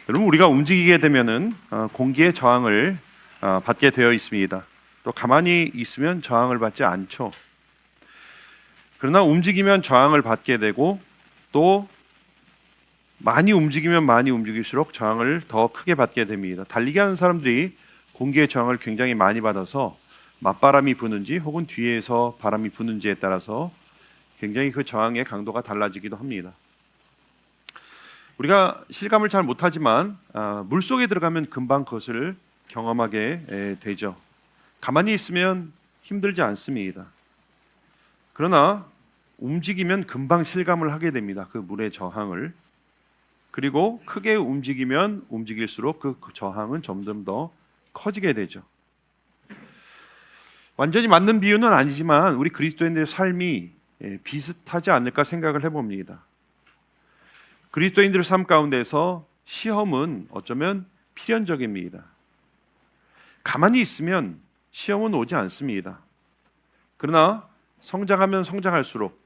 여러분, 우리가 움직이게 되면은 공기의 저항을 받게 되어 있습니다. 또 가만히 있으면 저항을 받지 않죠. 그러나 움직이면 저항을 받게 되고, 또 많이 움직이면 많이 움직일수록 저항을 더 크게 받게 됩니다. 달리기 하는 사람들이 공기의 저항을 굉장히 많이 받아서 맞바람이 부는지 혹은 뒤에서 바람이 부는지에 따라서 굉장히 그 저항의 강도가 달라지기도 합니다. 우리가 실감을 잘 못하지만 물속에 들어가면 금방 그것을 경험하게 되죠. 가만히 있으면 힘들지 않습니다. 그러나 움직이면 금방 실감을 하게 됩니다. 그 물의 저항을. 그리고 크게 움직이면 움직일수록 그 저항은 점점 더 커지게 되죠. 완전히 맞는 비유는 아니지만 우리 그리스도인들의 삶이 비슷하지 않을까 생각을 해봅니다. 그리스도인들의 삶 가운데서 시험은 어쩌면 필연적입니다. 가만히 있으면 시험은 오지 않습니다. 그러나 성장하면 성장할수록,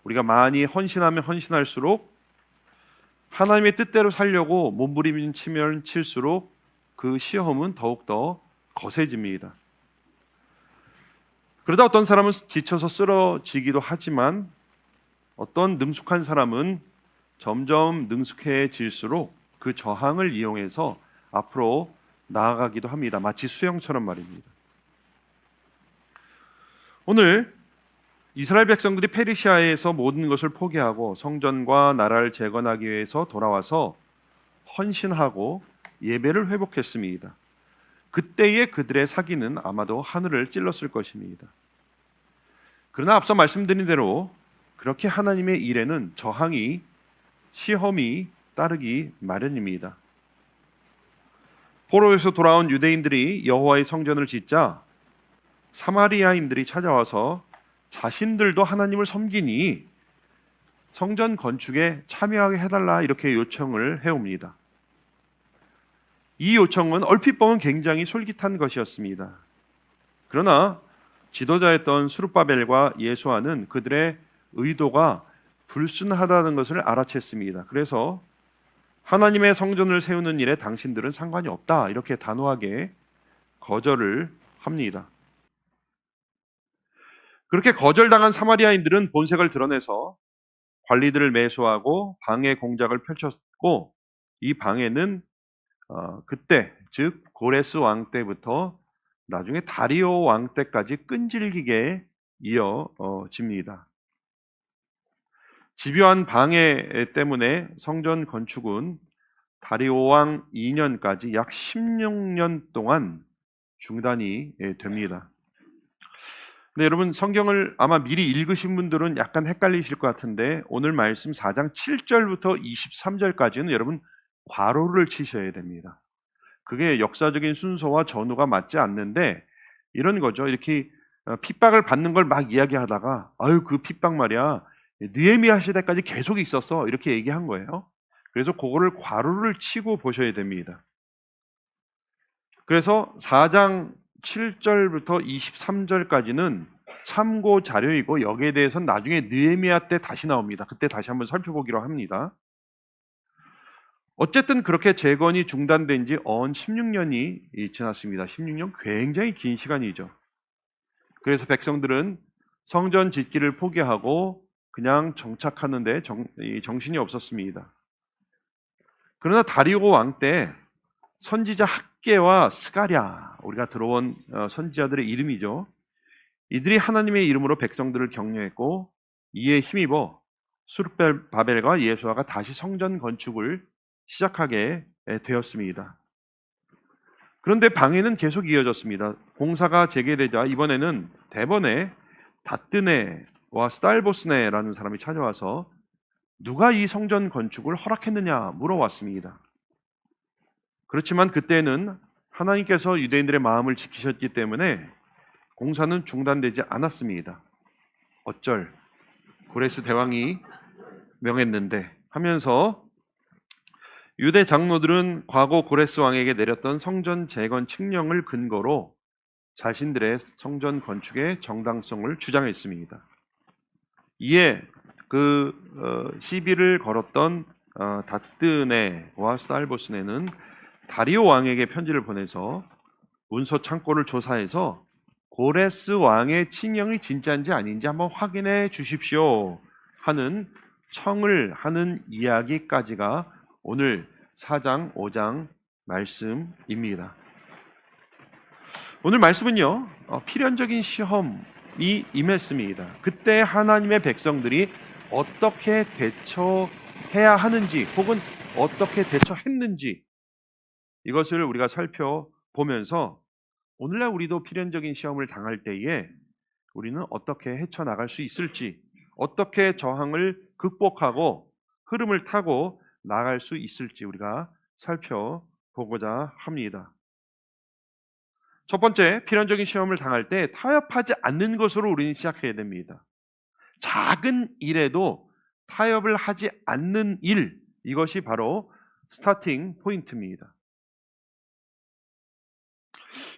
우리가 많이 헌신하면 헌신할수록, 하나님의 뜻대로 살려고 몸부림치면 칠수록 그 시험은 더욱더 거세집니다. 그러다 어떤 사람은 지쳐서 쓰러지기도 하지만 어떤 능숙한 사람은 점점 능숙해질수록 그 저항을 이용해서 앞으로 나아가기도 합니다. 마치 수영처럼 말입니다. 오늘 이스라엘 백성들이 페르시아에서 모든 것을 포기하고 성전과 나라를 재건하기 위해서 돌아와서 헌신하고 예배를 회복했습니다. 그때의 그들의 사기는 아마도 하늘을 찔렀을 것입니다. 그러나 앞서 말씀드린 대로 그렇게 하나님의 일에는 저항이, 시험이 따르기 마련입니다. 포로에서 돌아온 유대인들이 여호와의 성전을 짓자 사마리아인들이 찾아와서 자신들도 하나님을 섬기니 성전 건축에 참여하게 해달라 이렇게 요청을 해옵니다. 이 요청은 얼핏 보면 굉장히 솔깃한 것이었습니다. 그러나 지도자였던 스룹바벨과 예수아는 그들의 의도가 불순하다는 것을 알아챘습니다. 그래서 하나님의 성전을 세우는 일에 당신들은 상관이 없다 이렇게 단호하게 거절을 합니다. 그렇게 거절당한 사마리아인들은 본색을 드러내서 관리들을 매수하고 방해 공작을 펼쳤고, 이 방해는 그때 즉 고레스 왕 때부터 나중에 다리오 왕 때까지 끈질기게 이어집니다. 집요한 방해 때문에 성전 건축은 다리오 왕 2년까지 약 16년 동안 중단이 됩니다. 근데 여러분, 성경을 아마 미리 읽으신 분들은 약간 헷갈리실 것 같은데 오늘 말씀 4장 7절부터 23절까지는 여러분 괄호를 치셔야 됩니다. 그게 역사적인 순서와 전후가 맞지 않는데 이런 거죠. 이렇게 핍박을 받는 걸 막 이야기하다가 아유 그 핍박 말이야 느헤미야 시대까지 계속 있었어 이렇게 얘기한 거예요. 그래서 그거를 괄호를 치고 보셔야 됩니다. 그래서 4장 7절부터 23절까지는 참고 자료이고 여기에 대해서는 나중에 느헤미야 때 다시 나옵니다. 그때 다시 한번 살펴보기로 합니다. 어쨌든 그렇게 재건이 중단된 지 언 16년이 지났습니다. 16년 굉장히 긴 시간이죠. 그래서 백성들은 성전 짓기를 포기하고 그냥 정착하는데 정신이 없었습니다. 그러나 다리오 왕 때 선지자 학개와 스가랴, 우리가 들어온 선지자들의 이름이죠. 이들이 하나님의 이름으로 백성들을 격려했고 이에 힘입어 스룹바벨과 예수아가 다시 성전 건축을 시작하게 되었습니다. 그런데 방해는 계속 이어졌습니다. 공사가 재개되자 이번에는 대번에 다뜨네와 스달보스네라는 사람이 찾아와서 누가 이 성전 건축을 허락했느냐 물어왔습니다. 그렇지만 그때는 하나님께서 유대인들의 마음을 지키셨기 때문에 공사는 중단되지 않았습니다. 어쩔 고레스 대왕이 명했는데 하면서 유대 장로들은 과거 고레스 왕에게 내렸던 성전 재건 칙령을 근거로 자신들의 성전 건축의 정당성을 주장했습니다. 이에 그 시비를 걸었던 다뜨네와 스달보스네는 다리오 왕에게 편지를 보내서 문서 창고를 조사해서 고레스 왕의 칙령이 진짜인지 아닌지 한번 확인해 주십시오 하는 청을 하는 이야기까지가 오늘 4장, 5장 말씀입니다. 오늘 말씀은요, 필연적인 시험이 임했습니다. 그때 하나님의 백성들이 어떻게 대처해야 하는지 혹은 어떻게 대처했는지 이것을 우리가 살펴보면서 오늘날 우리도 필연적인 시험을 당할 때에 우리는 어떻게 헤쳐나갈 수 있을지, 어떻게 저항을 극복하고 흐름을 타고 나갈 수 있을지 우리가 살펴보고자 합니다. 첫 번째, 필연적인 시험을 당할 때 타협하지 않는 것으로 우리는 시작해야 됩니다. 작은 일에도 타협을 하지 않는 일, 이것이 바로 스타팅 포인트입니다.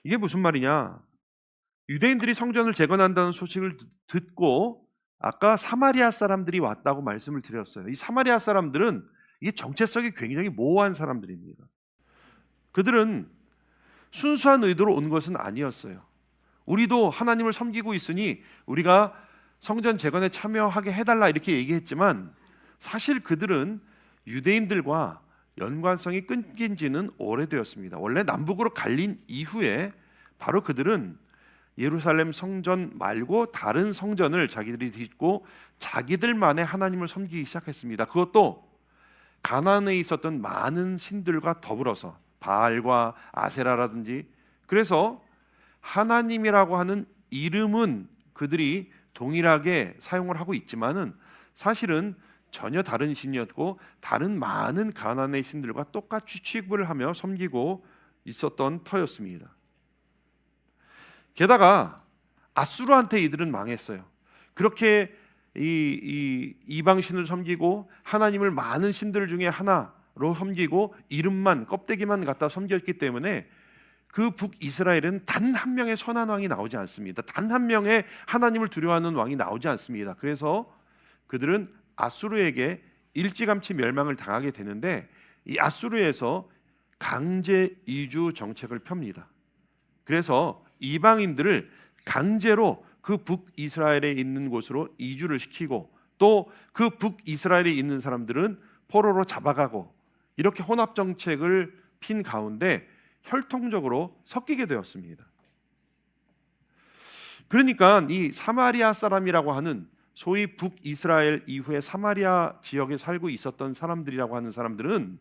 이게 무슨 말이냐? 유대인들이 성전을 재건한다는 소식을 듣고 아까 사마리아 사람들이 왔다고 말씀을 드렸어요. 이 사마리아 사람들은 이 정체성이 굉장히 모호한 사람들입니다. 그들은 순수한 의도로 온 것은 아니었어요. 우리도 하나님을 섬기고 있으니 우리가 성전 재건에 참여하게 해달라 이렇게 얘기했지만 사실 그들은 유대인들과 연관성이 끊긴 지는 오래되었습니다. 원래 남북으로 갈린 이후에 바로 그들은 예루살렘 성전 말고 다른 성전을 자기들이 짓고 자기들만의 하나님을 섬기기 시작했습니다. 그것도 가나안에 있었던 많은 신들과 더불어서 바알과 아세라라든지, 그래서 하나님이라고 하는 이름은 그들이 동일하게 사용을 하고 있지만은 사실은 전혀 다른 신이었고 다른 많은 가나안의 신들과 똑같이 취급을 하며 섬기고 있었던 터였습니다. 게다가 아수르한테 이들은 망했어요. 그렇게 이 이방신을 섬기고 하나님을 많은 신들 중에 하나로 섬기고 이름만 껍데기만 갖다 섬겼기 때문에 그 북이스라엘은 단 한 명의 선한 왕이 나오지 않습니다. 단 한 명의 하나님을 두려워하는 왕이 나오지 않습니다. 그래서 그들은 아수르에게 일찌감치 멸망을 당하게 되는데 이 아수르에서 강제 이주 정책을 펴니다. 그래서 이방인들을 강제로 그 북이스라엘에 있는 곳으로 이주를 시키고 또 그 북이스라엘에 있는 사람들은 포로로 잡아가고 이렇게 혼합 정책을 핀 가운데 혈통적으로 섞이게 되었습니다. 그러니까 이 사마리아 사람이라고 하는 소위 북이스라엘 이후에 사마리아 지역에 살고 있었던 사람들이라고 하는 사람들은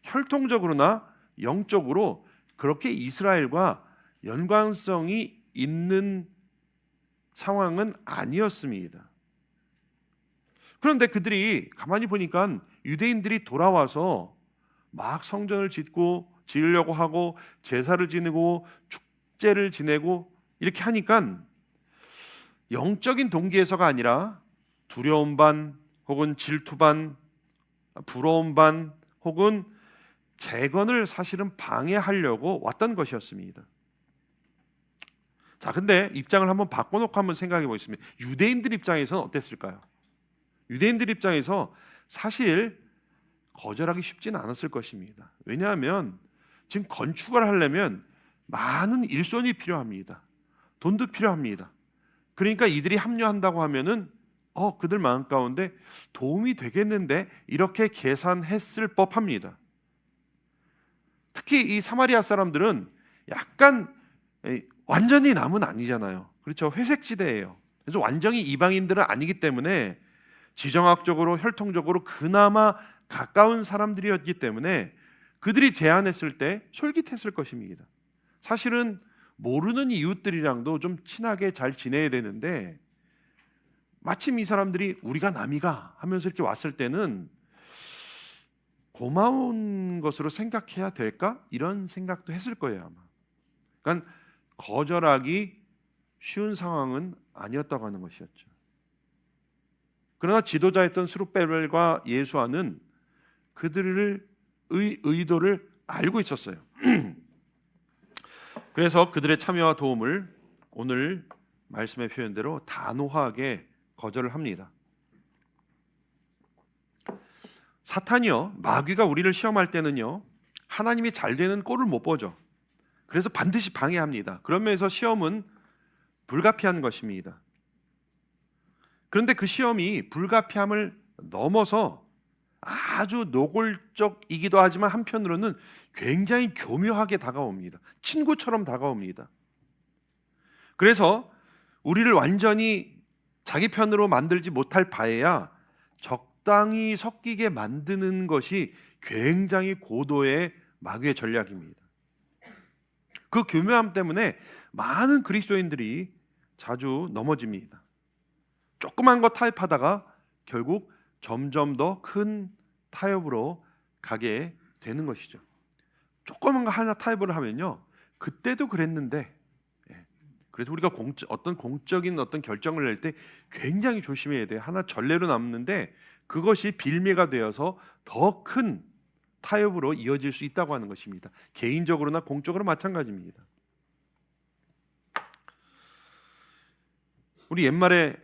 혈통적으로나 영적으로 그렇게 이스라엘과 연관성이 있는 상황은 아니었습니다. 그런데 그들이 가만히 보니까 유대인들이 돌아와서 막 성전을 지으려고 하고 제사를 지내고 축제를 지내고 이렇게 하니까 영적인 동기에서가 아니라 두려움 반 혹은 질투 반 부러움 반 혹은 재건을 사실은 방해하려고 왔던 것이었습니다. 자, 근데 입장을 한번 바꿔놓고 한번 생각해 보겠습니다. 유대인들 입장에서는 어땠을까요? 유대인들 입장에서 사실 거절하기 쉽지는 않았을 것입니다. 왜냐하면 지금 건축을 하려면 많은 일손이 필요합니다. 돈도 필요합니다. 그러니까 이들이 합류한다고 하면은 그들 마음 가운데 도움이 되겠는데 이렇게 계산했을 법합니다. 특히 이 사마리아 사람들은 약간 완전히 남은 아니잖아요. 그렇죠? 회색지대예요. 그래서 완전히 이방인들은 아니기 때문에 지정학적으로 혈통적으로 그나마 가까운 사람들이었기 때문에 그들이 제안했을 때 솔깃했을 것입니다. 사실은 모르는 이웃들이랑도 좀 친하게 잘 지내야 되는데 마침 이 사람들이 우리가 남이가 하면서 이렇게 왔을 때는 고마운 것으로 생각해야 될까? 이런 생각도 했을 거예요 아마. 그러니까 거절하기 쉬운 상황은 아니었다고 하는 것이었죠. 그러나 지도자였던 스룹바벨과 예수아는 그들의 의도를 알고 있었어요. 그래서 그들의 참여와 도움을 오늘 말씀의 표현대로 단호하게 거절을 합니다. 사탄이요, 마귀가 우리를 시험할 때는요, 하나님이 잘 되는 꼴을 못 보죠. 그래서 반드시 방해합니다. 그런 면에서 시험은 불가피한 것입니다. 그런데 그 시험이 불가피함을 넘어서 아주 노골적이기도 하지만 한편으로는 굉장히 교묘하게 다가옵니다. 친구처럼 다가옵니다. 그래서 우리를 완전히 자기 편으로 만들지 못할 바에야 적당히 섞이게 만드는 것이 굉장히 고도의 마귀의 전략입니다. 그 교묘함 때문에 많은 그리스도인들이 자주 넘어집니다. 조그만 거 타협하다가 결국 점점 더 큰 타협으로 가게 되는 것이죠. 조그만 거 하나 타협을 하면요, 그때도 그랬는데, 그래서 우리가 어떤 공적인 어떤 결정을 낼 때 굉장히 조심해야 돼요. 하나 전례로 남는데 그것이 빌미가 되어서 더 큰 타협으로 이어질 수 있다고 하는 것입니다. 개인적으로나 공적으로 마찬가지입니다. 우리 옛말에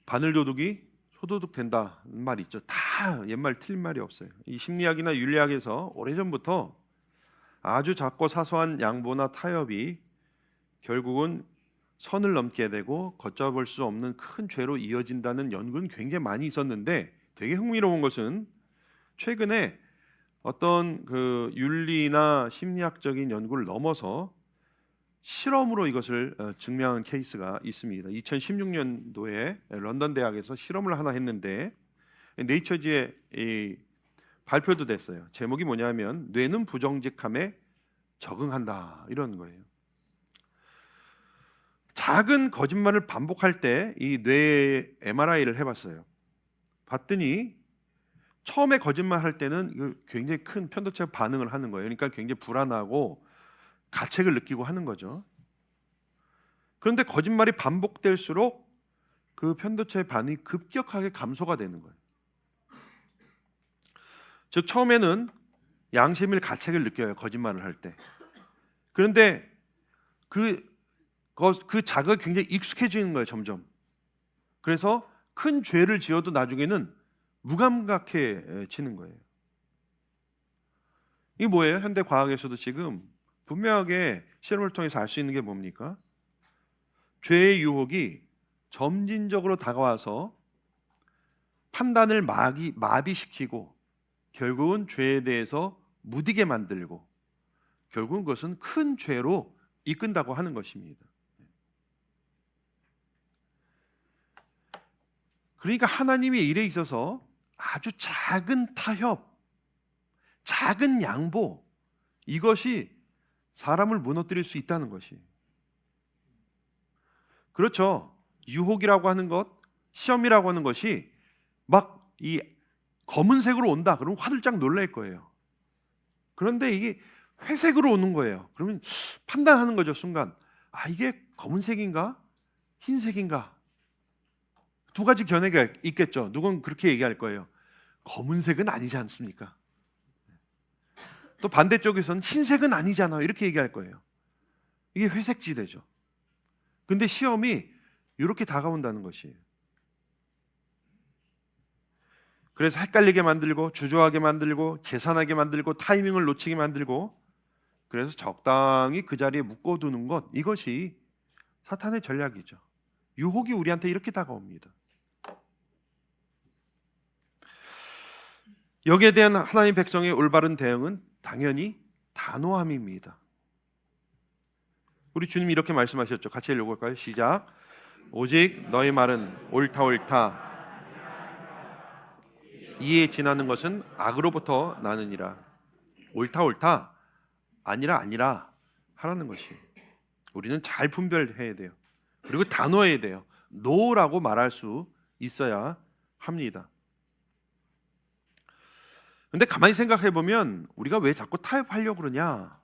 바늘도둑이 소도둑 된다는 말이 있죠. 다 옛말 틀린 말이 없어요. 이 심리학이나 윤리학에서 오래전부터 아주 작고 사소한 양보나 타협이 결국은 선을 넘게 되고 걷잡을 수 없는 큰 죄로 이어진다는 연구는 굉장히 많이 있었는데, 되게 흥미로운 것은 최근에 어떤 그 윤리나 심리학적인 연구를 넘어서 실험으로 이것을 증명한 케이스가 있습니다. 2016년도에 런던 대학에서 실험을 하나 했는데 네이처지에 발표도 됐어요. 제목이 뭐냐면 뇌는 부정직함에 적응한다, 이런 거예요. 작은 거짓말을 반복할 때 이 뇌 MRI를 해봤어요. 봤더니 처음에 거짓말할 때는 굉장히 큰 편도체 반응을 하는 거예요. 그러니까 굉장히 불안하고 가책을 느끼고 하는 거죠. 그런데 거짓말이 반복될수록 그 편도체 반응이 급격하게 감소가 되는 거예요. 즉 처음에는 양심의 가책을 느껴요, 거짓말을 할 때. 그런데 그 자극이 굉장히 익숙해지는 거예요, 점점. 그래서 큰 죄를 지어도 나중에는 무감각해지는 거예요. 이게 뭐예요? 현대 과학에서도 지금 분명하게 실험을 통해서 알 수 있는 게 뭡니까? 죄의 유혹이 점진적으로 다가와서 판단을 마비시키고 결국은 죄에 대해서 무디게 만들고 결국은 그것은 큰 죄로 이끈다고 하는 것입니다. 그러니까 하나님의 일에 있어서 아주 작은 타협, 작은 양보, 이것이 사람을 무너뜨릴 수 있다는 것이. 그렇죠. 유혹이라고 하는 것, 시험이라고 하는 것이 막 이 검은색으로 온다, 그러면 화들짝 놀랄 거예요. 그런데 이게 회색으로 오는 거예요. 그러면 판단하는 거죠, 순간. 아, 이게 검은색인가? 흰색인가? 두 가지 견해가 있겠죠. 누군 그렇게 얘기할 거예요. 검은색은 아니지 않습니까? 또 반대쪽에서는 흰색은 아니잖아, 이렇게 얘기할 거예요. 이게 회색지대죠. 근데 시험이 이렇게 다가온다는 것이에요. 그래서 헷갈리게 만들고 주저하게 만들고 계산하게 만들고 타이밍을 놓치게 만들고, 그래서 적당히 그 자리에 묶어두는 것, 이것이 사탄의 전략이죠. 유혹이 우리한테 이렇게 다가옵니다. 여기에 대한 하나님 백성의 올바른 대응은 당연히 단호함입니다. 우리 주님이 이렇게 말씀하셨죠. 같이 읽어볼까요? 시작. 오직 너희 말은 옳다 옳다, 이에 지나는 것은 악으로부터 나느니라. 옳다 옳다, 아니라 아니라 하라는 것이. 우리는 잘 분별해야 돼요. 그리고 단호해야 돼요. 노라고 말할 수 있어야 합니다. 근데 가만히 생각해 보면 우리가 왜 자꾸 타협하려고 그러냐,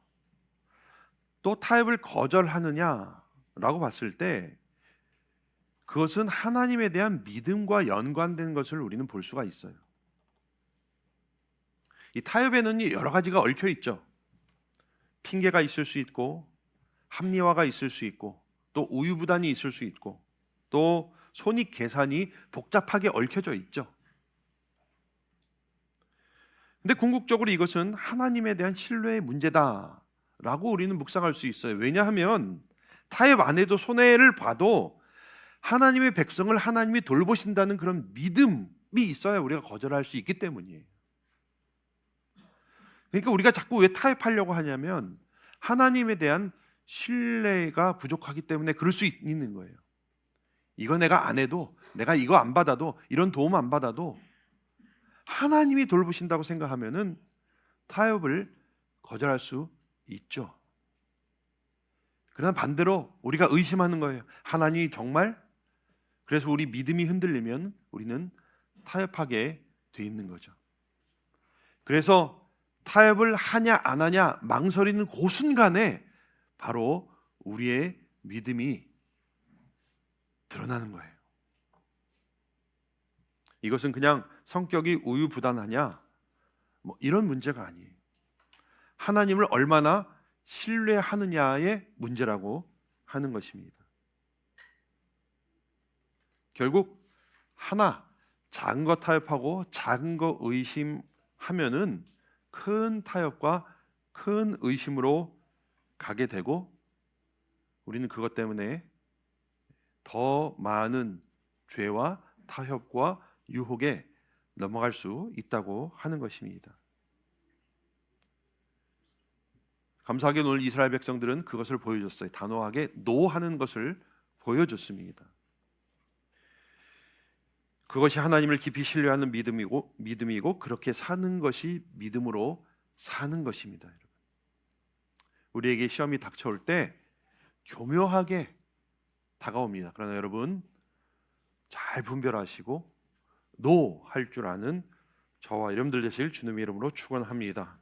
또 타협을 거절하느냐라고 봤을 때 그것은 하나님에 대한 믿음과 연관된 것을 우리는 볼 수가 있어요. 이 타협에는 여러 가지가 얽혀 있죠. 핑계가 있을 수 있고, 합리화가 있을 수 있고, 또 우유부단이 있을 수 있고, 또 손익 계산이 복잡하게 얽혀져 있죠. 근데 궁극적으로 이것은 하나님에 대한 신뢰의 문제다라고 우리는 묵상할 수 있어요. 왜냐하면 타협 안 해도 손해를 봐도 하나님의 백성을 하나님이 돌보신다는 그런 믿음이 있어야 우리가 거절할 수 있기 때문이에요. 그러니까 우리가 자꾸 왜 타협하려고 하냐면 하나님에 대한 신뢰가 부족하기 때문에 그럴 수 있는 거예요. 이거 내가 안 해도, 내가 이거 안 받아도, 이런 도움 안 받아도 하나님이 돌보신다고 생각하면은 타협을 거절할 수 있죠. 그러나 반대로 우리가 의심하는 거예요. 하나님이 정말? 그래서 우리 믿음이 흔들리면 우리는 타협하게 돼 있는 거죠. 그래서 타협을 하냐 안 하냐 망설이는 그 순간에 바로 우리의 믿음이 드러나는 거예요. 이것은 그냥 성격이 우유부단하냐 뭐 이런 문제가 아니에요. 하나님을 얼마나 신뢰하느냐의 문제라고 하는 것입니다. 결국 하나 작은 거 타협하고 작은 거 의심하면은 큰 타협과 큰 의심으로 가게 되고 우리는 그것 때문에 더 많은 죄와 타협과 유혹에 넘어갈 수 있다고 하는 것입니다. 감사하게 오늘 이스라엘 백성들은 그것을 보여줬어요. 단호하게 노하는 것을 보여줬습니다. 그것이 하나님을 깊이 신뢰하는 믿음이고 그렇게 사는 것이 믿음으로 사는 것입니다. 우리에게 시험이 닥쳐올 때 교묘하게 다가옵니다. 그러나 여러분 잘 분별하시고 노 할 줄 아는 저와 여러분들 되실 주님의 이름으로 축원합니다.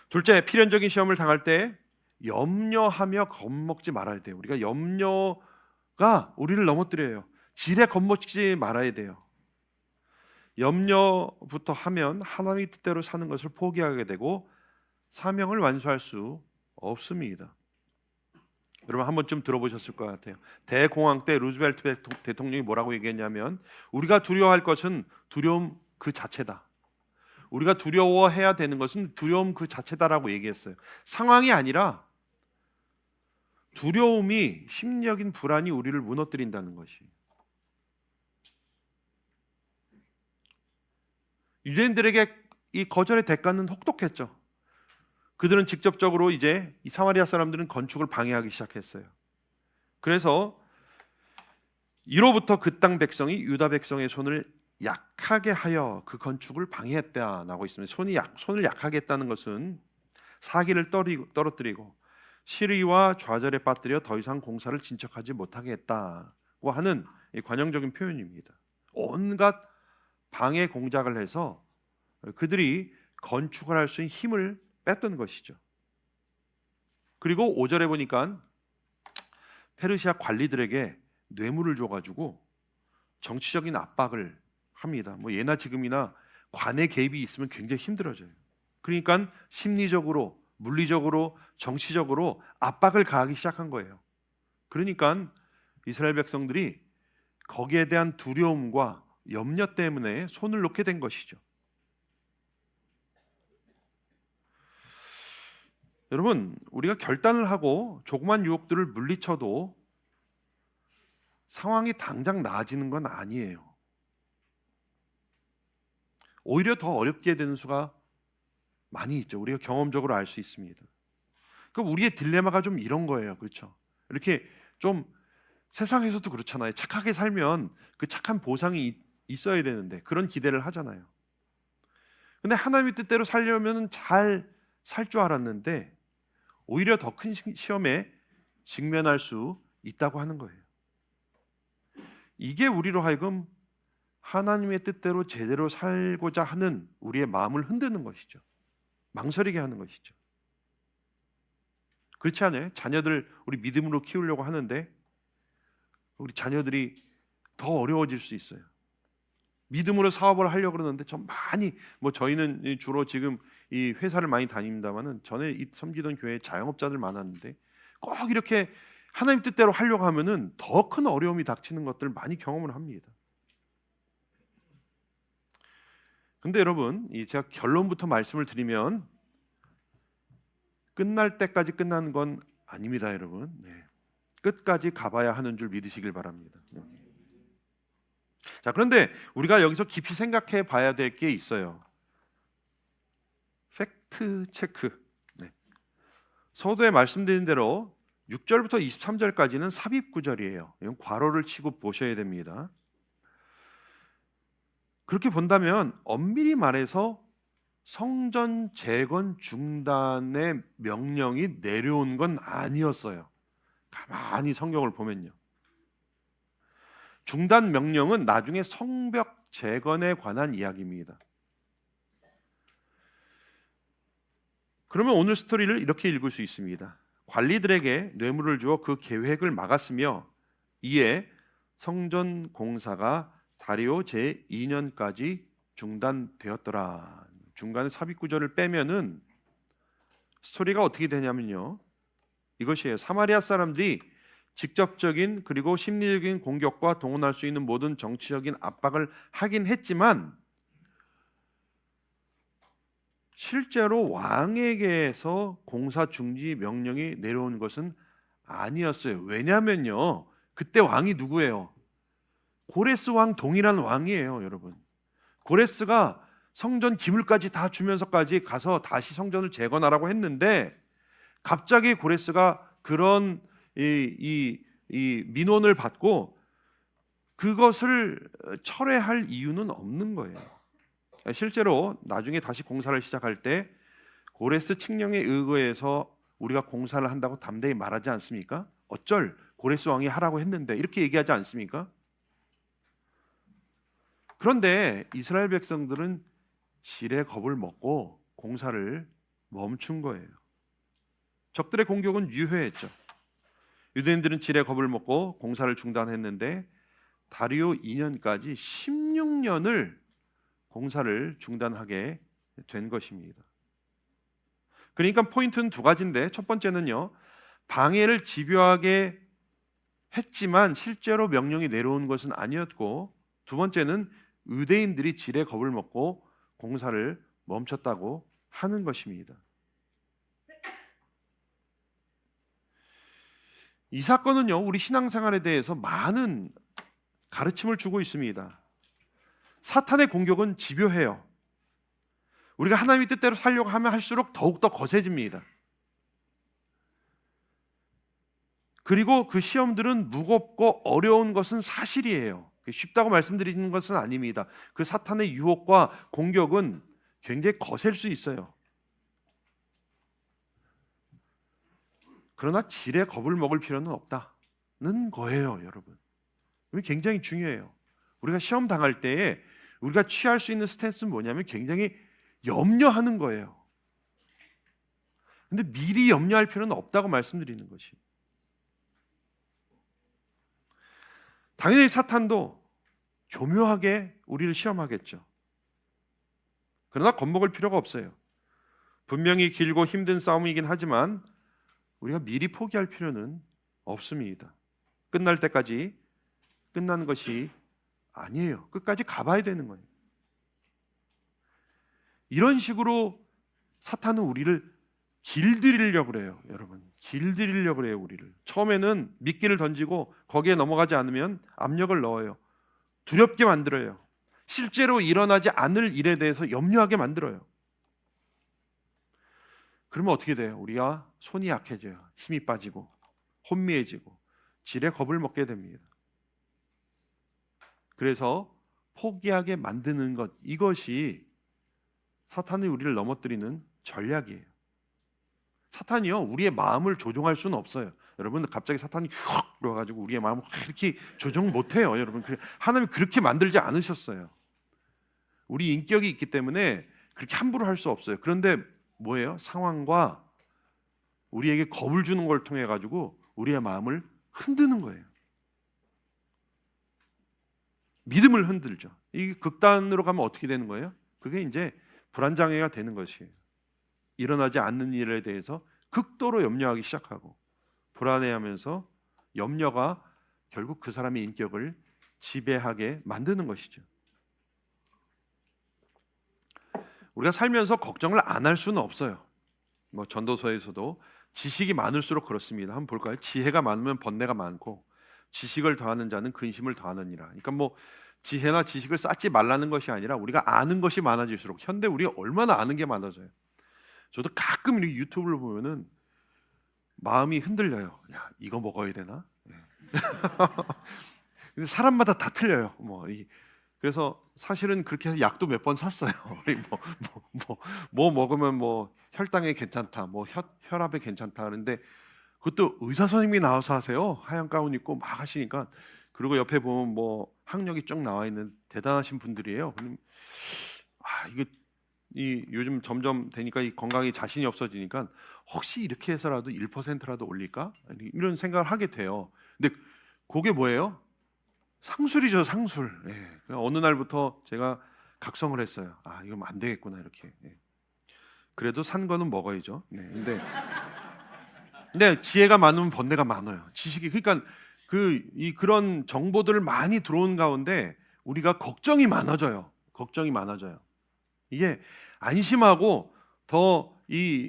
둘째, 필연적인 시험을 당할 때 염려하며 겁먹지 말아야 돼요. 우리가 염려가 우리를 넘어뜨려요. 지레 겁먹지 말아야 돼요. 염려부터 하면 하나님의 뜻대로 사는 것을 포기하게 되고 사명을 완수할 수 없습니다. 여러분 한 번쯤 들어보셨을 것 같아요. 대공황 때 루즈벨트 대통령이 뭐라고 얘기했냐면 우리가 두려워할 것은 두려움 그 자체다. 우리가 두려워해야 되는 것은 두려움 그 자체다라고 얘기했어요. 상황이 아니라 두려움이 심리적인 불안이 우리를 무너뜨린다는 것이. 유대인들에게 이 거절의 대가는 혹독했죠. 그들은 직접적으로 이제 이 사마리아 사람들은 건축을 방해하기 시작했어요. 그래서 이로부터 그 땅 백성이 유다 백성의 손을 약하게 하여 그 건축을 방해했다라고 있습니다. 손을 약하게 했다는 것은 사기를 떨어뜨리고 시리와 좌절에 빠뜨려 더 이상 공사를 진척하지 못하게 했다고 하는 관용적인 표현입니다. 온갖 방해 공작을 해서 그들이 건축을 할 수 있는 힘을 뺐던 것이죠. 그리고 5절에 보니까 페르시아 관리들에게 뇌물을 줘가지고 정치적인 압박을 합니다. 뭐 예나 지금이나 관의 개입이 있으면 굉장히 힘들어져요. 그러니까 심리적으로, 물리적으로, 정치적으로 압박을 가하기 시작한 거예요. 그러니까 이스라엘 백성들이 거기에 대한 두려움과 염려 때문에 손을 놓게 된 것이죠. 여러분, 우리가 결단을 하고 조그만 유혹들을 물리쳐도 상황이 당장 나아지는 건 아니에요. 오히려 더 어렵게 되는 수가 많이 있죠. 우리가 경험적으로 알 수 있습니다. 그럼 우리의 딜레마가 좀 이런 거예요. 그렇죠? 이렇게 좀 세상에서도 그렇잖아요. 착하게 살면 그 착한 보상이 있어야 되는데 그런 기대를 하잖아요. 근데 하나님의 뜻대로 살려면 잘 살 줄 알았는데 오히려 더 큰 시험에 직면할 수 있다고 하는 거예요. 이게 우리로 하여금 하나님의 뜻대로 제대로 살고자 하는 우리의 마음을 흔드는 것이죠. 망설이게 하는 것이죠. 그렇지 않아요? 자녀들 우리 믿음으로 키우려고 하는데 우리 자녀들이 더 어려워질 수 있어요. 믿음으로 사업을 하려고 그러는데 좀 많이 저희는 주로 지금 이 회사를 많이 다닙니다만은 전에 섬기던 교회에 자영업자들 많았는데 꼭 이렇게 하나님 뜻대로 하려고 하면은 더 큰 어려움이 닥치는 것들 많이 경험을 합니다. 근데 여러분, 제가 결론부터 말씀을 드리면 끝날 때까지 끝나는 건 아닙니다, 여러분. 네. 끝까지 가봐야 하는 줄 믿으시길 바랍니다. 네. 자, 그런데 우리가 여기서 깊이 생각해 봐야 될 게 있어요. 팩트 체크. 네. 서두에 말씀드린 대로 6절부터 23절까지는 삽입 구절이에요. 이건 괄호를 치고 보셔야 됩니다. 그렇게 본다면 엄밀히 말해서 성전 재건 중단의 명령이 내려온 건 아니었어요. 가만히 성경을 보면요. 중단 명령은 나중에 성벽 재건에 관한 이야기입니다. 그러면 오늘 스토리를 이렇게 읽을 수 있습니다. 관리들에게 뇌물을 주어 그 계획을 막았으며 이에 성전 공사가 다리오 제2년까지 중단되었더라. 중간에 삽입 구절을 빼면은 스토리가 어떻게 되냐면요. 이것이에요. 사마리아 사람들이 직접적인 그리고 심리적인 공격과 동원할 수 있는 모든 정치적인 압박을 하긴 했지만 실제로 왕에게서 공사 중지 명령이 내려온 것은 아니었어요. 왜냐면요. 그때 왕이 누구예요? 고레스 왕 동일한 왕이에요, 여러분. 고레스가 성전 기물까지 다 주면서까지 가서 다시 성전을 재건하라고 했는데 갑자기 고레스가 그런 이 민원을 받고 그것을 철회할 이유는 없는 거예요. 실제로 나중에 다시 공사를 시작할 때 고레스 칙령에 의거해서 우리가 공사를 한다고 담대히 말하지 않습니까? 어쩔 고레스 왕이 하라고 했는데 이렇게 얘기하지 않습니까? 그런데 이스라엘 백성들은 질의 겁을 먹고 공사를 멈춘 거예요. 적들의 공격은 유효했죠. 유대인들은 질의 겁을 먹고 공사를 중단했는데 다리오 2년까지 16년을 공사를 중단하게 된 것입니다. 그러니까 포인트는 두 가지인데 첫 번째는요. 방해를 집요하게 했지만 실제로 명령이 내려온 것은 아니었고 두 번째는 유대인들이 질의 겁을 먹고 공사를 멈췄다고 하는 것입니다. 이 사건은요. 우리 신앙생활에 대해서 많은 가르침을 주고 있습니다. 사탄의 공격은 집요해요. 우리가 하나님의 뜻대로 살려고 하면 할수록 더욱더 거세집니다. 그리고 그 시험들은 무겁고 어려운 것은 사실이에요. 쉽다고 말씀드리는 것은 아닙니다. 그 사탄의 유혹과 공격은 굉장히 거셀 수 있어요. 그러나 질의 겁을 먹을 필요는 없다는 거예요, 여러분. 이게 굉장히 중요해요. 우리가 시험 당할 때에 우리가 취할 수 있는 스탠스는 뭐냐면 굉장히 염려하는 거예요. 근데 미리 염려할 필요는 없다고 말씀드리는 것이. 당연히 사탄도 교묘하게 우리를 시험하겠죠. 그러나 겁먹을 필요가 없어요. 분명히 길고 힘든 싸움이긴 하지만 우리가 미리 포기할 필요는 없습니다. 끝날 때까지 끝나는 것이 아니에요. 끝까지 가봐야 되는 거예요. 이런 식으로 사탄은 우리를 길들이려고 그래요, 여러분. 길들이려고 그래요, 우리를. 처음에는 미끼를 던지고 거기에 넘어가지 않으면 압력을 넣어요. 두렵게 만들어요. 실제로 일어나지 않을 일에 대해서 염려하게 만들어요. 그러면 어떻게 돼요? 우리가 손이 약해져요. 힘이 빠지고 혼미해지고 질의 겁을 먹게 됩니다. 그래서 포기하게 만드는 것, 이것이 사탄이 우리를 넘어뜨리는 전략이에요. 사탄이요, 우리의 마음을 조종할 수는 없어요. 여러분, 갑자기 사탄이 훅 들어와가지고 우리의 마음을 이렇게 조정 못해요. 여러분, 하나님이 그렇게 만들지 않으셨어요. 우리 인격이 있기 때문에 그렇게 함부로 할 수 없어요. 그런데 뭐예요? 상황과 우리에게 겁을 주는 걸 통해 가지고 우리의 마음을 흔드는 거예요. 믿음을 흔들죠. 이 극단으로 가면 어떻게 되는 거예요? 그게 이제 불안장애가 되는 것이에요. 일어나지 않는 일에 대해서 극도로 염려하기 시작하고 불안해하면서 염려가 결국 그 사람의 인격을 지배하게 만드는 것이죠. 우리가 살면서 걱정을 안 할 수는 없어요. 뭐 전도서에서도 지식이 많을수록 그렇습니다. 한번 볼까요? 지혜가 많으면 번뇌가 많고 지식을 더하는 자는 근심을 더하느니라. 그러니까 뭐 지혜나 지식을 쌓지 말라는 것이 아니라 우리가 아는 것이 많아질수록, 현대 우리가 얼마나 아는 게 많아져요. 저도 가끔 이 유튜브를 보면은 마음이 흔들려요. 야, 이거 먹어야 되나? 근데 사람마다 다 틀려요. 그래서 사실은 그렇게 해서 약도 몇 번 샀어요. 뭐 먹으면 뭐 혈당에 괜찮다, 뭐 혈압에 괜찮다 하는데 그것도 의사 선생님이 나와서 하세요. 하얀 가운 입고 막 하시니까. 그리고 옆에 보면 뭐 학력이 쭉 나와 있는 대단하신 분들이에요. 이거 요즘 점점 되니까 이 건강에 자신이 없어지니까 혹시 이렇게 해서라도 1%라도 올릴까? 이런 생각을 하게 돼요. 근데 그게 뭐예요? 상술이죠, 상술. 어느 날부터 제가 각성을 했어요. 이거 안 되겠구나 이렇게. 그래도 산 거는 먹어야죠. 근데 지혜가 많으면 번뇌가 많아요. 지식이, 그러니까 그런 정보들을 많이 들어온 가운데 우리가 걱정이 많아져요. 걱정이 많아져요. 이게 안심하고 더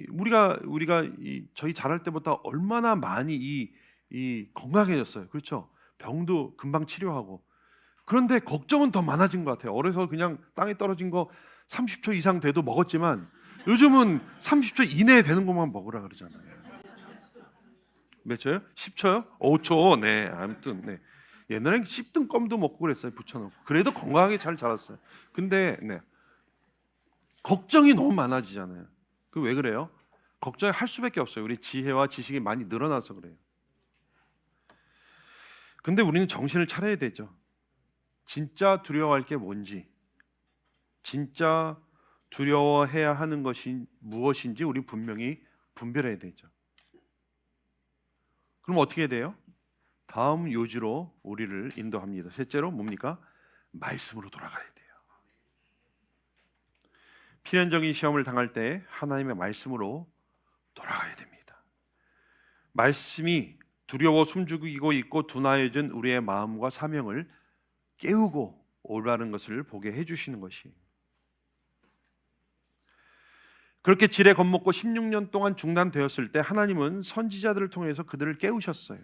우리가 저희 자랄 때보다 얼마나 많이 건강해졌어요. 그렇죠? 병도 금방 치료하고. 그런데 걱정은 더 많아진 것 같아요. 어려서 그냥 땅에 떨어진 거 30초 이상 돼도 먹었지만 요즘은 30초 이내에 되는 것만 먹으라 그러잖아요. 몇 초요? 10초요? 5초. 네, 아무튼 네. 옛날엔 씹든 껌도 먹고 그랬어요. 붙여놓고. 그래도 건강하게 잘 자랐어요. 근데 걱정이 너무 많아지잖아요. 그 왜 그래요? 걱정을 할 수밖에 없어요. 우리 지혜와 지식이 많이 늘어나서 그래요. 근데 우리는 정신을 차려야 되죠. 진짜 두려워할 게 뭔지, 진짜 두려워해야 하는 것이 무엇인지 우리 분명히 분별해야 되죠. 그럼 어떻게 돼요? 다음 요지로 우리를 인도합니다. 셋째로 뭡니까? 말씀으로 돌아가야 돼요. 필연적인 시험을 당할 때 하나님의 말씀으로 돌아가야 됩니다. 말씀이 두려워 숨죽이고 있고 둔하여진 우리의 마음과 사명을 깨우고 올바른 것을 보게 해주시는 것이. 그렇게 지레 겁먹고 16년 동안 중단되었을 때 하나님은 선지자들을 통해서 그들을 깨우셨어요.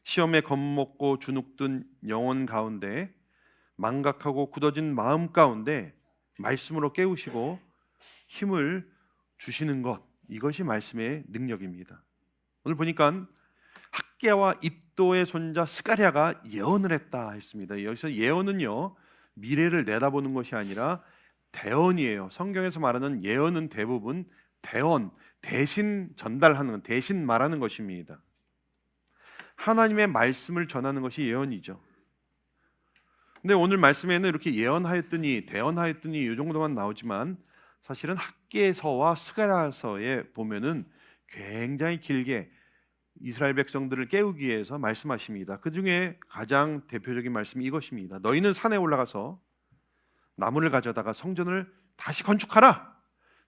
시험에 겁먹고 주눅든 영혼 가운데, 망각하고 굳어진 마음 가운데 말씀으로 깨우시고 힘을 주시는 것, 이것이 말씀의 능력입니다. 오늘 보니까 학개와 id도의 손자 스가랴가 예언을 했다 했습니다. 여기서 예언은요, 미래를 내다보는 것이 아니라 대언이에요. 성경에서 말하는 예언은 대부분 대언, 대신 전달하는, 대신 말하는 것입니다. 하나님의 말씀을 전하는 것이 예언이죠. 근데 오늘 말씀에는 이렇게 예언하였더니, 대언하였더니 이 정도만 나오지만 사실은 학개서와 스가랴서에 보면은 굉장히 길게 이스라엘 백성들을 깨우기 위해서 말씀하십니다. 그 중에 가장 대표적인 말씀이 이것입니다. 너희는 산에 올라가서 나무를 가져다가 성전을 다시 건축하라.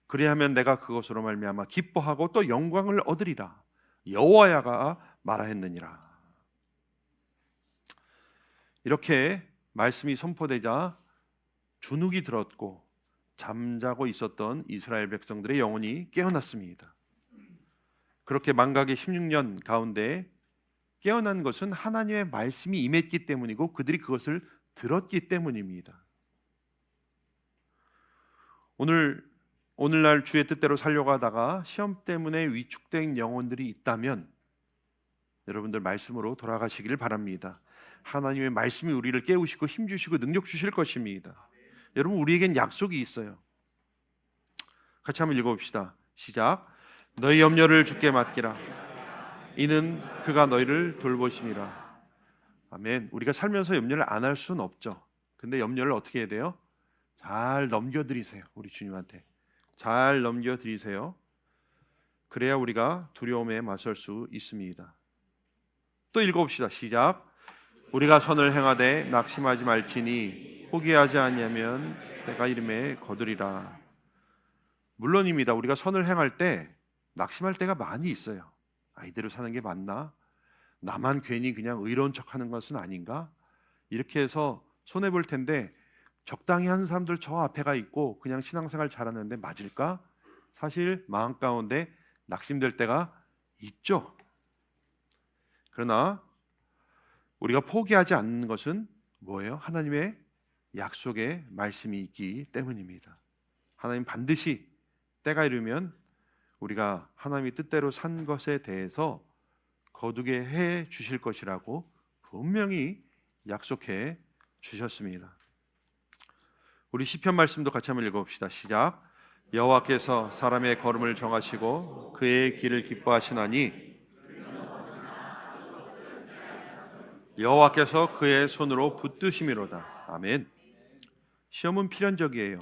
그리하면 내가 그것으로 말미암아 기뻐하고 또 영광을 얻으리라. 여호와야가 말하였느니라. 이렇게 말씀이 선포되자 주눅이 들었고 잠자고 있었던 이스라엘 백성들의 영혼이 깨어났습니다. 그렇게 망각의 16년 가운데 깨어난 것은 하나님의 말씀이 임했기 때문이고 그들이 그것을 들었기 때문입니다. 오늘날 주의 뜻대로 살려고 하다가 시험 때문에 위축된 영혼들이 있다면 여러분들 말씀으로 돌아가시기를 바랍니다. 하나님의 말씀이 우리를 깨우시고 힘주시고 능력 주실 것입니다. 여러분, 우리에겐 약속이 있어요. 같이 한번 읽어봅시다. 시작. 너희 염려를 주께 맡기라. 이는 그가 너희를 돌보심이라. 아멘. 우리가 살면서 염려를 안 할 수는 없죠. 근데 염려를 어떻게 해야 돼요? 잘 넘겨드리세요. 우리 주님한테 잘 넘겨드리세요. 그래야 우리가 두려움에 맞설 수 있습니다. 또 읽어봅시다. 시작. 우리가 선을 행하되 낙심하지 말지니 포기하지 아니하면 때가 이름에 거두리라. 물론입니다. 우리가 선을 행할 때 낙심할 때가 많이 있어요. 이대로 사는 게 맞나? 나만 괜히 그냥 의로운 척하는 것은 아닌가? 이렇게 해서 손해볼 텐데 적당히 하는 사람들 저 앞에가 있고 그냥 신앙생활 잘하는데 맞을까? 사실 마음 가운데 낙심될 때가 있죠. 그러나 우리가 포기하지 않는 것은 뭐예요? 하나님의 약속의 말씀이 있기 때문입니다. 하나님 반드시 때가 이르면 우리가 하나님의 뜻대로 산 것에 대해서 거두게 해 주실 것이라고 분명히 약속해 주셨습니다. 우리 시편 말씀도 같이 한번 읽어봅시다. 시작. 여호와께서 사람의 걸음을 정하시고 그의 길을 기뻐하시나니 여호와께서 그의 손으로 붙드심이로다. 아멘. 시험은 필연적이에요.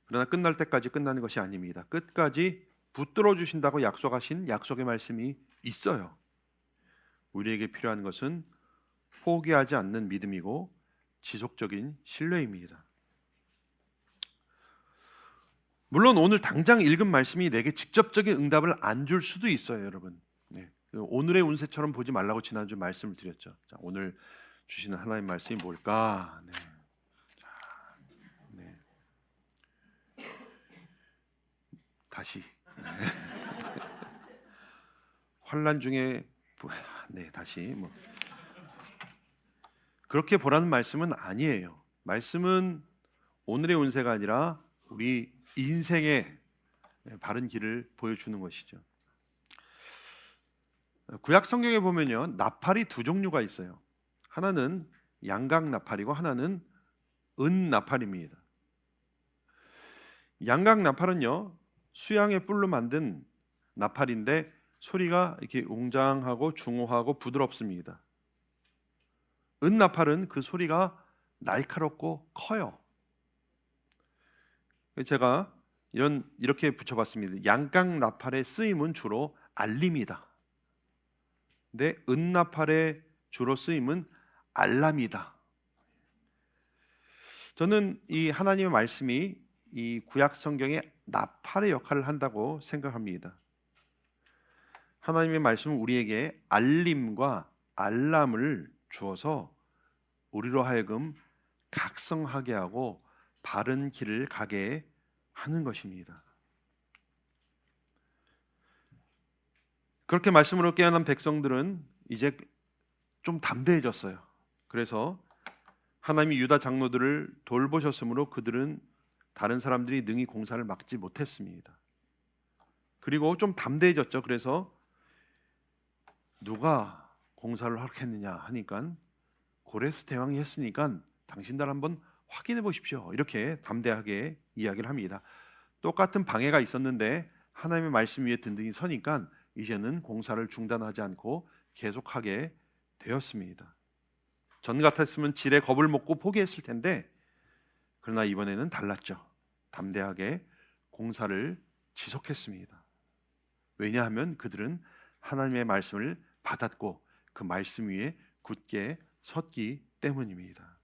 그러나 끝날 때까지 끝나는 것이 아닙니다. 끝까지 붙들어 주신다고 약속하신 약속의 말씀이 있어요. 우리에게 필요한 것은 포기하지 않는 믿음이고 지속적인 신뢰입니다. 물론 오늘 당장 읽은 말씀이 내게 직접적인 응답을 안 줄 수도 있어요, 여러분. 네. 오늘의 운세처럼 보지 말라고 지난주 말씀을 드렸죠. 자, 오늘 주시는 하나님 말씀이 뭘까? 네. 자, 네. 다시 환난 중에 다시 그렇게 보라는 말씀은 아니에요. 말씀은 오늘의 운세가 아니라 우리 인생의 바른 길을 보여주는 것이죠. 구약 성경에 보면요, 나팔이 두 종류가 있어요. 하나는 양각 나팔이고 하나는 은 나팔입니다. 양각 나팔은요, 수양의 뿔로 만든 나팔인데 소리가 이렇게 웅장하고 중후하고 부드럽습니다. 은 나팔은 그 소리가 날카롭고 커요. 제가 이렇게 붙여봤습니다. 양각 나팔의 쓰임은 주로 알림이다. 근데 은 나팔의 주로 쓰임은 알람이다. 저는 이 하나님의 말씀이 이 구약 성경의 나팔의 역할을 한다고 생각합니다. 하나님의 말씀은 우리에게 알림과 알람을 주어서 우리로 하여금 각성하게 하고 바른 길을 가게 하는 것입니다. 그렇게 말씀으로 깨어난 백성들은 이제 좀 담대해졌어요. 그래서 하나님이 유다 장로들을 돌보셨으므로 그들은 다른 사람들이 능히 공사를 막지 못했습니다. 그리고 좀 담대해졌죠. 그래서 누가 공사를 하겠느냐 하니까 고레스 대왕이 했으니까 당신들 한번 확인해 보십시오. 이렇게 담대하게 이야기를 합니다. 똑같은 방해가 있었는데 하나님의 말씀 위에 든든히 서니까 이제는 공사를 중단하지 않고 계속하게 되었습니다. 전 같았으면 지레 겁을 먹고 포기했을 텐데 그러나 이번에는 달랐죠. 담대하게 공사를 지속했습니다. 왜냐하면 그들은 하나님의 말씀을 받았고 그 말씀 위에 굳게 섰기 때문입니다.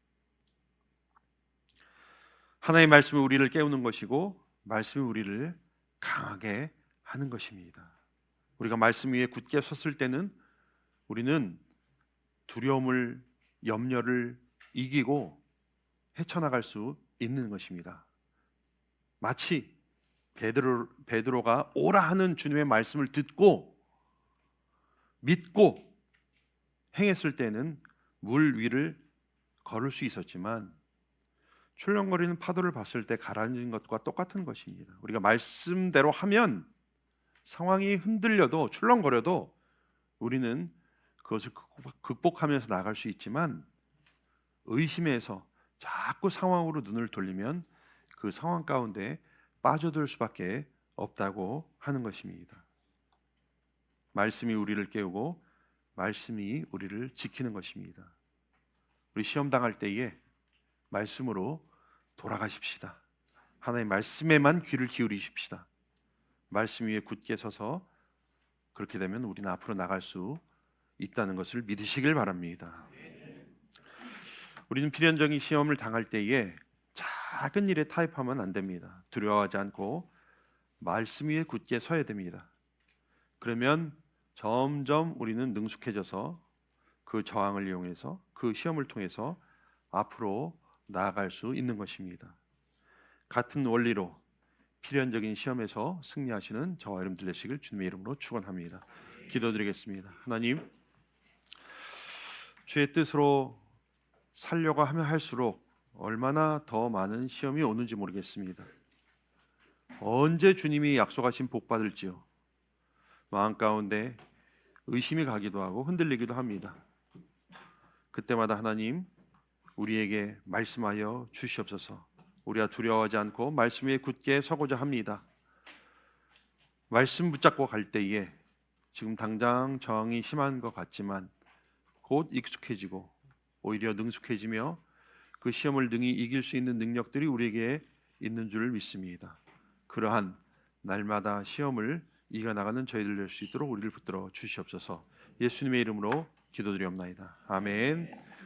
하나님의 말씀이 우리를 깨우는 것이고 말씀이 우리를 강하게 하는 것입니다. 우리가 말씀 위에 굳게 섰을 때는 우리는 두려움을, 염려를 이기고 헤쳐나갈 수 있는 것입니다. 마치 베드로가 오라 하는 주님의 말씀을 듣고 믿고 행했을 때는 물 위를 걸을 수 있었지만 출렁거리는 파도를 봤을 때 가라앉은 것과 똑같은 것입니다. 우리가 말씀대로 하면 상황이 흔들려도 출렁거려도 우리는 그것을 극복하면서 나아갈 수 있지만 의심해서 자꾸 상황으로 눈을 돌리면 그 상황 가운데 빠져들 수밖에 없다고 하는 것입니다. 말씀이 우리를 깨우고 말씀이 우리를 지키는 것입니다. 우리 시험 당할 때에 말씀으로 돌아가십시다. 하나님의 말씀에만 귀를 기울이십시다. 말씀 위에 굳게 서서 그렇게 되면 우리는 앞으로 나갈 수 있다는 것을 믿으시길 바랍니다. 우리는 필연적인 시험을 당할 때에 작은 일에 타협하면 안 됩니다. 두려워하지 않고 말씀 위에 굳게 서야 됩니다. 그러면 점점 우리는 능숙해져서 그 저항을 이용해서 그 시험을 통해서 앞으로 나아갈 수 있는 것입니다. 같은 원리로 필연적인 시험에서 승리하시는 저와 여러분들 되시길 주님의 이름으로 축원합니다. 기도드리겠습니다. 하나님, 주의 뜻으로 살려고 하면 할수록 얼마나 더 많은 시험이 오는지 모르겠습니다. 언제 주님이 약속하신 복 받을지요. 마음 가운데 의심이 가기도 하고 흔들리기도 합니다. 그때마다 하나님, 우리에게 말씀하여 주시옵소서. 우리가 두려워하지 않고 말씀 위에 굳게 서고자 합니다. 말씀 붙잡고 갈 때에 지금 당장 저항이 심한 것 같지만 곧 익숙해지고 오히려 능숙해지며 그 시험을 능히 이길 수 있는 능력들이 우리에게 있는 줄 믿습니다. 그러한 날마다 시험을 이겨나가는 저희들 될 수 있도록 우리를 붙들어 주시옵소서. 예수님의 이름으로 기도드리옵나이다. 아멘.